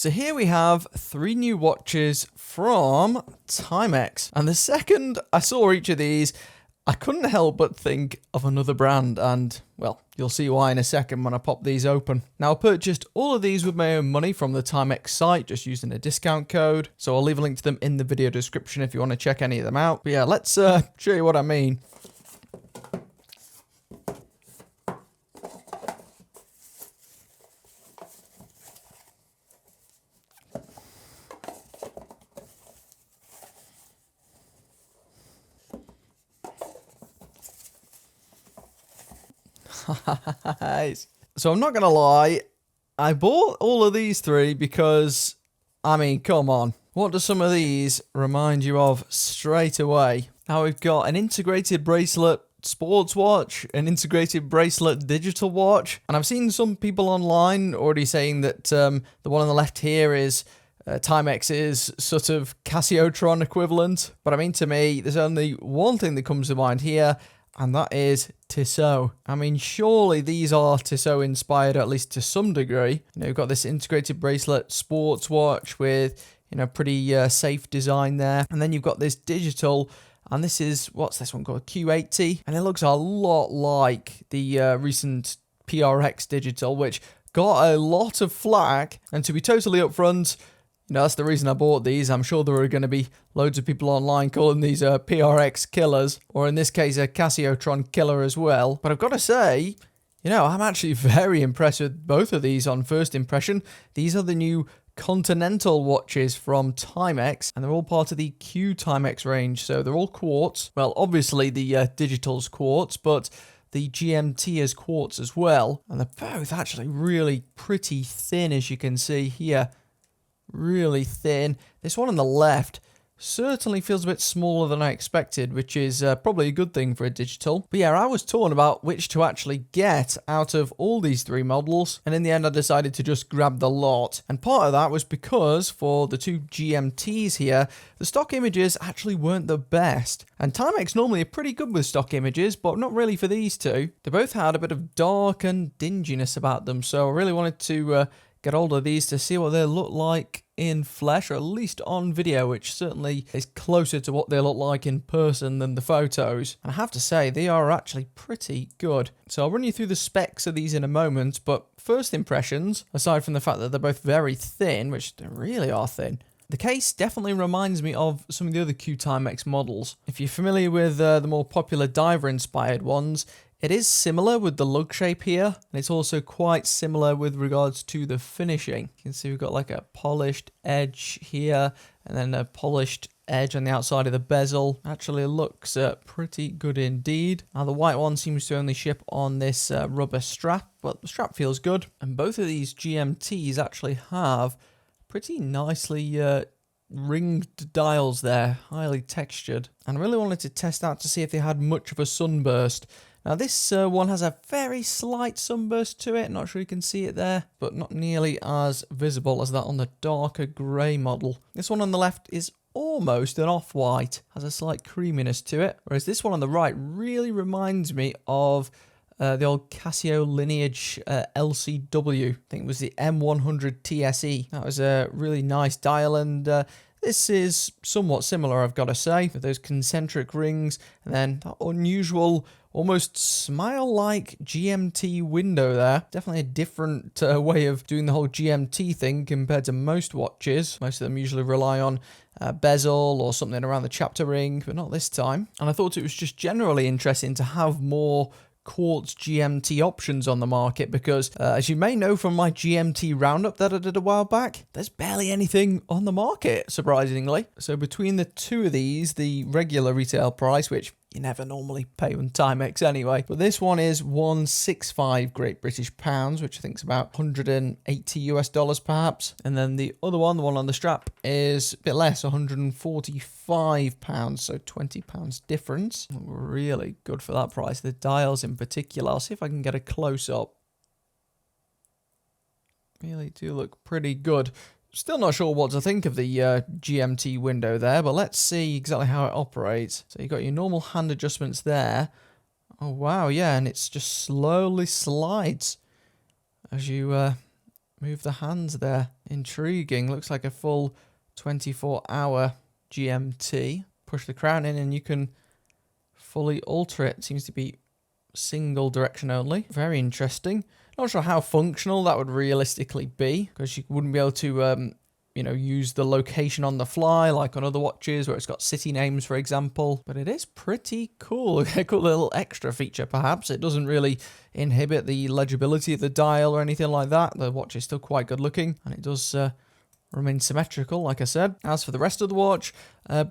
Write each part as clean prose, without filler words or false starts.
So here we have 3 new watches from Timex. And the second I saw each of these, I couldn't help but think of another brand, and, well, you'll see why in a second when I pop these open. Now, I purchased all of these with my own money from the Timex site, just using a discount code, so I'll leave a link to them in the video description if you want to check any of them out. But yeah, let's show you what I mean. So I'm not gonna lie, I bought all of these 3 because, I mean, come on, what do some of these remind you of straight away? Now we've got an integrated bracelet sports watch, an integrated bracelet digital watch, and I've seen some people online already saying that the one on the left here is Timex's sort of Casio equivalent, but I mean, to me, there's only one thing that comes to mind here, and that is Tissot. I mean, surely these are Tissot inspired, at least to some degree. You know, you've got this integrated bracelet sports watch with, you know, pretty safe design there. And then you've got this digital, and this is, what's this one called? Q80. And it looks a lot like the recent PRX digital, which got a lot of flack. And to be totally upfront, you know, that's the reason I bought these. I'm sure there are going to be loads of people online calling these PRX killers, or in this case a Casio killer as well. But I've got to say, you know, I'm actually very impressed with both of these on first impression. These are the new Continental watches from Timex, and they're all part of the Q Timex range, so they're all quartz. Well, obviously the digital's quartz, but the GMT is quartz as well, and they're both actually really pretty thin, as you can see here. Really thin. This one on the left certainly feels a bit smaller than I expected, which is probably a good thing for a digital. But yeah, I was torn about which to actually get out of all these 3 models, and in the end I decided to just grab the lot. And part of that was because for the 2 GMTs here, the stock images actually weren't the best. And Timex normally are pretty good with stock images, but not really for these 2. They both had a bit of dark and dinginess about them, so I really wanted to get hold of these to see what they look like in flesh, or at least on video, which certainly is closer to what they look like in person than the photos. And I have to say, they are actually pretty good. So I'll run you through the specs of these in a moment, but first impressions, aside from the fact that they're both very thin, which they really are thin, the case definitely reminds me of some of the other Q Timex models. If you're familiar with the more popular diver-inspired ones, it is similar with the lug shape here, and it's also quite similar with regards to the finishing. You can see we've got like a polished edge here, and then a polished edge on the outside of the bezel. Actually looks pretty good indeed. Now the white one seems to only ship on this rubber strap, but the strap feels good. And both of these GMTs actually have pretty nicely ringed dials there, highly textured. And I really wanted to test out to see if they had much of a sunburst. Now this one has a very slight sunburst to it, not sure you can see it there, but not nearly as visible as that on the darker grey model. This one on the left is almost an off-white, has a slight creaminess to it, whereas this one on the right really reminds me of the old Casio lineage LCW. I think it was the M100 TSE. That was a really nice dial, and this is somewhat similar, I've got to say, with those concentric rings, and then that unusual, almost smile-like GMT window there. Definitely a different way of doing the whole GMT thing compared to most watches. Most of them usually rely on bezel or something around the chapter ring, but not this time. And I thought it was just generally interesting to have more Quartz GMT options on the market because, as you may know from my GMT roundup that I did a while back, there's barely anything on the market, surprisingly. So between the 2 of these, the regular retail price, which you never normally pay on Timex anyway, but this one is 165 Great British pounds, which I think is about 180 US dollars perhaps. And then the other one, the one on the strap, is a bit less, 145 pounds, so 20 pounds difference. Really good for that price. The dials in particular, I'll see if I can get a close up. Really do look pretty good. Still not sure what to think of the GMT window there, but let's see exactly how it operates. So you've got your normal hand adjustments there. Oh, wow, yeah, and it's just slowly slides as you move the hands there. Intriguing. Looks like a full 24-hour GMT. Push the crown in and you can fully alter it. Seems to be single direction only. Very interesting. Not sure how functional that would realistically be, because you wouldn't be able to use the location on the fly like on other watches where it's got city names, for example. But it is pretty cool. A cool little extra feature, perhaps. It doesn't really inhibit the legibility of the dial or anything like that. The watch is still quite good looking, and it does remain symmetrical, like I said. As for the rest of the watch,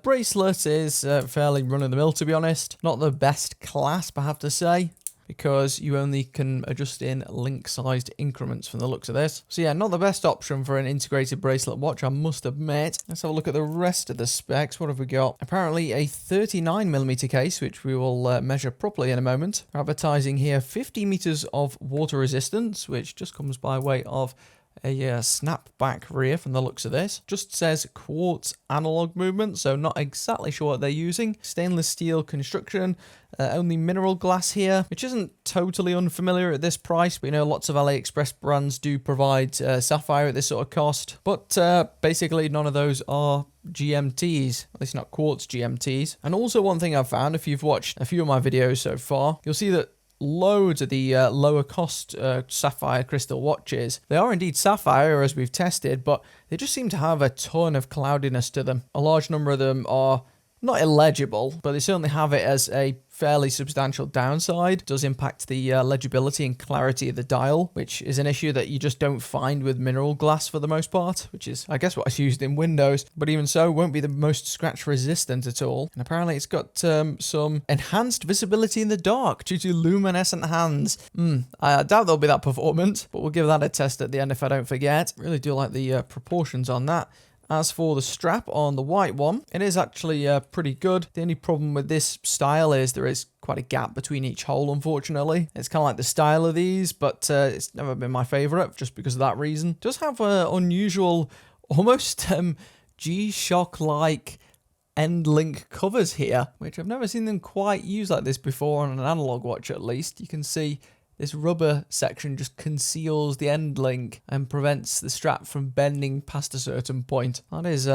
bracelet is fairly run-of-the-mill, to be honest. Not the best clasp, I have to say, because you only can adjust in link-sized increments from the looks of this. So yeah, not the best option for an integrated bracelet watch, I must admit. Let's have a look at the rest of the specs. What have we got? Apparently a 39mm case, which we will measure properly in a moment. Advertising here 50 meters of water resistance, which just comes by way of a snapback rear from the looks of this. Just says quartz analog movement, so not exactly sure what they're using. Stainless steel construction, only mineral glass here, which isn't totally unfamiliar at this price. We know lots of AliExpress brands do provide sapphire at this sort of cost, but basically none of those are GMTs, at least not quartz GMTs. And also one thing I've found, if you've watched a few of my videos so far, you'll see that loads of the lower cost sapphire crystal watches, they are indeed sapphire as we've tested, but they just seem to have a ton of cloudiness to them. A large number of them are not illegible, but they certainly have it as a fairly substantial downside. It does impact the legibility and clarity of the dial, which is an issue that you just don't find with mineral glass for the most part, which is, I guess, what's used in Windows, but even so, won't be the most scratch resistant at all. And apparently it's got some enhanced visibility in the dark due to luminescent hands. I doubt they'll be that performant, but we'll give that a test at the end if I don't forget. Really do like the proportions on that. As for the strap on the white one, it is actually pretty good. The only problem with this style is there is quite a gap between each hole, unfortunately. It's kind of like the style of these, but it's never been my favourite just because of that reason. It does have unusual, almost G-Shock-like end link covers here, which I've never seen them quite use like this before on an analog watch at least. You can see this rubber section just conceals the end link and prevents the strap from bending past a certain point. That is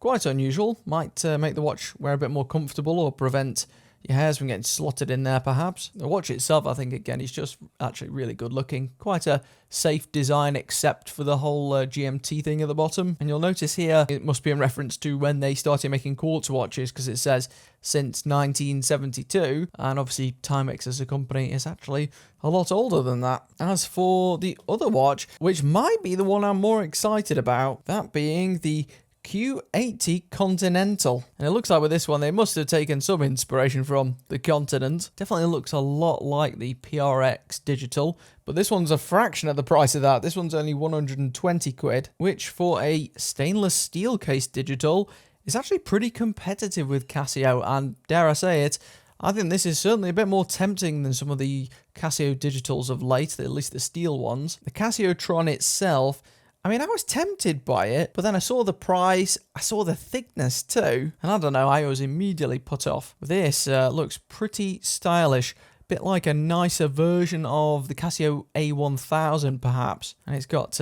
quite unusual. Might make the watch wear a bit more comfortable or prevent your hairs from getting slotted in there, perhaps. The watch itself, I think, again, is just actually really good looking. Quite a safe design, except for the whole GMT thing at the bottom. And you'll notice here, it must be in reference to when they started making quartz watches, because it says since 1972. And obviously, Timex as a company is actually a lot older than that. As for the other watch, which might be the one I'm more excited about, that being the Q80 Continental. And it looks like with this one, they must have taken some inspiration from the Continent. Definitely looks a lot like the PRX Digital, but this one's a fraction of the price of that. This one's only 120 quid, which for a stainless steel case digital is actually pretty competitive with Casio, and dare I say it, I think this is certainly a bit more tempting than some of the Casio digitals of late, at least the steel ones. The Casiotron itself, I mean, I was tempted by it, but then I saw the price, I saw the thickness too, and I don't know, I was immediately put off. This looks pretty stylish, a bit like a nicer version of the Casio A1000 perhaps, and it's got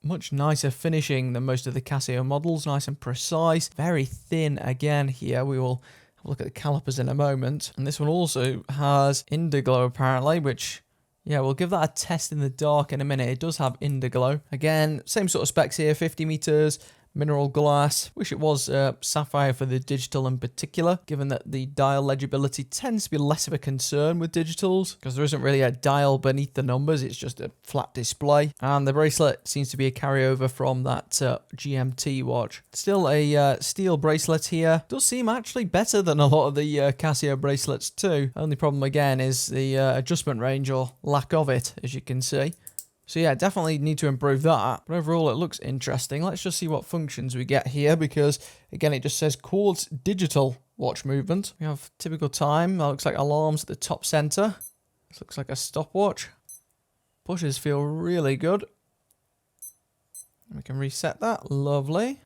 much nicer finishing than most of the Casio models, nice and precise, very thin again here. We will have a look at the calipers in a moment, and this one also has Indiglo apparently, which, yeah, we'll give that a test in the dark in a minute. It does have Indiglo. Again, same sort of specs here, 50 meters, mineral glass. Wish it was sapphire for the digital in particular, given that the dial legibility tends to be less of a concern with digitals, because there isn't really a dial beneath the numbers, it's just a flat display. And the bracelet seems to be a carryover from that GMT watch. Still a steel bracelet here. Does seem actually better than a lot of the Casio bracelets too. Only problem again is the adjustment range, or lack of it, as you can see. So yeah, definitely need to improve that. But overall, it looks interesting. Let's just see what functions we get here, because again, it just says Quartz Digital watch movement. We have typical time. That looks like alarms at the top center. This looks like a stopwatch. Pushes feel really good. We can reset that. Lovely.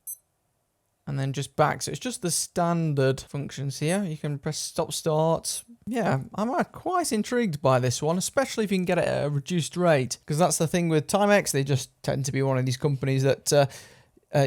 and then just back. So it's just the standard functions here. You can press stop start. Yeah, I'm quite intrigued by this one, especially if you can get it at a reduced rate, because that's the thing with Timex. They just tend to be one of these companies that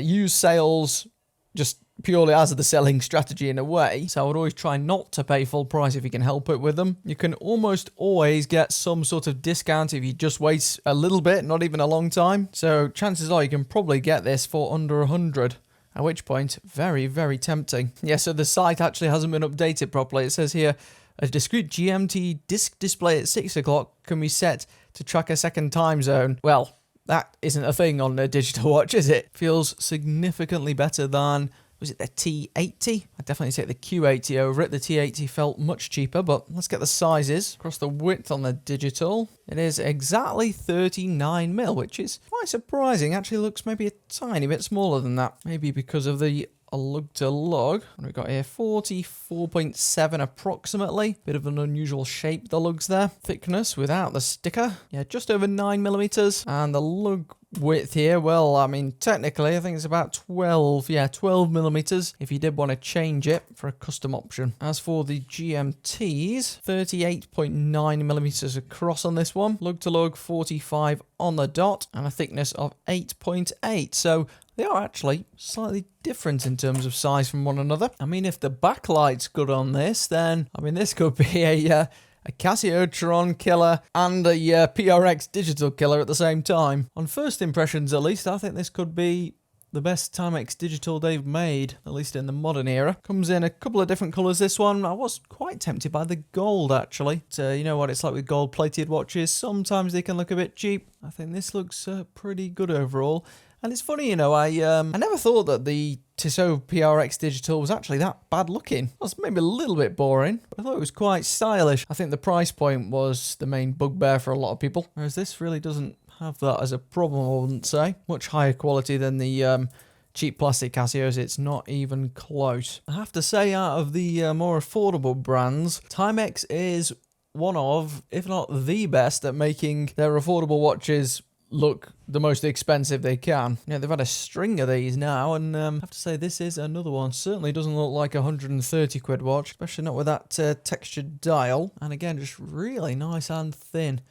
use sales just purely as the selling strategy in a way. So I would always try not to pay full price if you can help it with them. You can almost always get some sort of discount if you just wait a little bit, not even a long time. So chances are you can probably get this for under 100. At which point, very, very tempting. Yeah, so the site actually hasn't been updated properly. It says here, a discrete GMT disc display at 6 o'clock can be set to track a second time zone. Well, that isn't a thing on a digital watch, is it? Feels significantly better than, was it the T80? I'd definitely take the Q80 over it. The T80 felt much cheaper, but let's get the sizes. Across the width on the digital, it is exactly 39mm, which is quite surprising. Actually looks maybe a tiny bit smaller than that. Maybe because of the lug to lug. What have we got here? 44.7 approximately. Bit of an unusual shape, the lugs there. Thickness without the sticker. Yeah, just over 9mm. And the lug width here, well, I mean, technically, I think it's about 12. Yeah, 12mm if you did want to change it for a custom option. As for the GMTs, 38.9mm across on this one. Lug to lug, 45 on the dot. And a thickness of 8.8. So they are actually slightly different in terms of size from one another. I mean, if the backlight's good on this, then, I mean, this could be a Casio Tron killer and a PRX digital killer at the same time. On first impressions, at least, I think this could be the best Timex digital they've made, at least in the modern era. Comes in a couple of different colours, this one. I was quite tempted by the gold, actually. So, you know what it's like with gold-plated watches. Sometimes they can look a bit cheap. I think this looks pretty good overall. And it's funny, you know, I never thought that the Tissot PRX Digital was actually that bad looking. It was maybe a little bit boring, but I thought it was quite stylish. I think the price point was the main bugbear for a lot of people, whereas this really doesn't have that as a problem, I wouldn't say. Much higher quality than the cheap plastic Casios. It's not even close. I have to say, out of the more affordable brands, Timex is one of, if not the best, at making their affordable watches look the most expensive they can. Yeah, they've had a string of these now, and I have to say this is another one. Certainly doesn't look like a 130 quid watch, especially not with that textured dial. And again, just really nice and thin.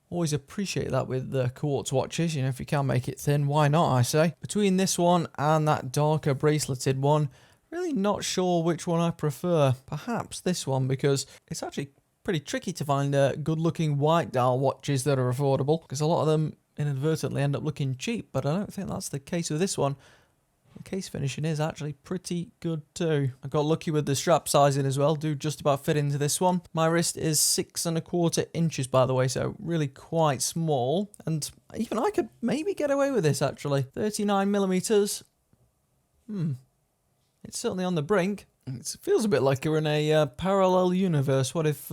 Always appreciate that with the Quartz watches. You know, if you can make it thin, why not, I say. Between this one and that darker braceleted one, really not sure which one I prefer. Perhaps this one, because it's actually pretty tricky to find good-looking white dial watches that are affordable, because a lot of them inadvertently end up looking cheap, but I don't think that's the case with this one. The case finishing is actually pretty good too. I got lucky with the strap sizing as well, do just about fit into this one. My wrist is 6¼ inches, by the way, so really quite small, and even I could maybe get away with this actually. 39mm. It's certainly on the brink. It feels a bit like you're in a parallel universe. What if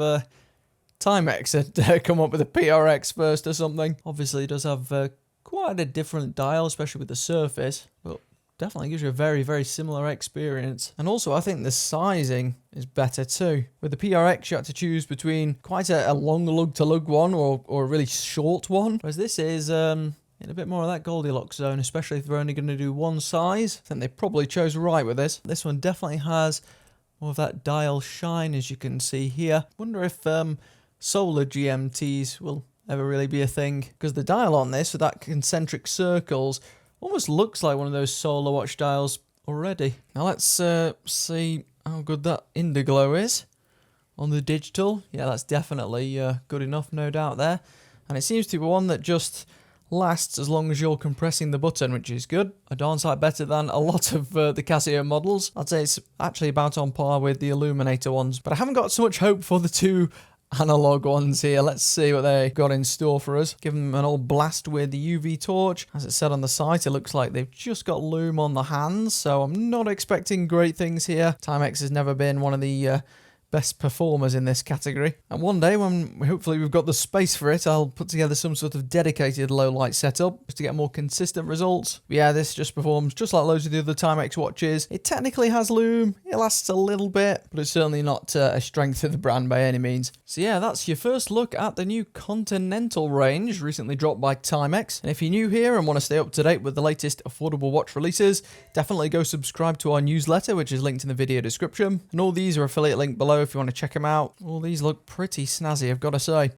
Timex had come up with a PRX first or something? Obviously, it does have quite a different dial, especially with the surface, but definitely gives you a very, very similar experience. And also, I think the sizing is better too. With the PRX, you have to choose between quite a long lug-to-lug one or a really short one, whereas this is in a bit more of that Goldilocks zone, especially if they're only going to do one size. I think they probably chose right with this. This one definitely has more of that dial shine, as you can see here. Wonder if solar GMTs will ever really be a thing, because the dial on this with that concentric circles almost looks like one of those solar watch dials already. Now let's see how good that Indiglow is on the digital. Yeah, that's definitely good enough, no doubt there. And it seems to be one that just lasts as long as you're compressing the button, which is good. A darn sight better than a lot of the Casio models. I'd say it's actually about on par with the Illuminator ones, but I haven't got so much hope for the two analog ones here. Let's see what they got in store for us. Give them an old blast with the UV torch. As it said on the site, it looks like they've just got lume on the hands, so I'm not expecting great things here. Timex has never been one of the best performers in this category. And one day, when hopefully we've got the space for it, I'll put together some sort of dedicated low light setup just to get more consistent results. But yeah, this just performs just like loads of the other Timex watches. It technically has lume, it lasts a little bit, but it's certainly not a strength of the brand by any means. So yeah, that's your first look at the new Continental range, recently dropped by Timex. And if you're new here and want to stay up to date with the latest affordable watch releases, definitely go subscribe to our newsletter, which is linked in the video description. And all these are affiliate link below if you want to check them out. All these look pretty snazzy, I've got to say.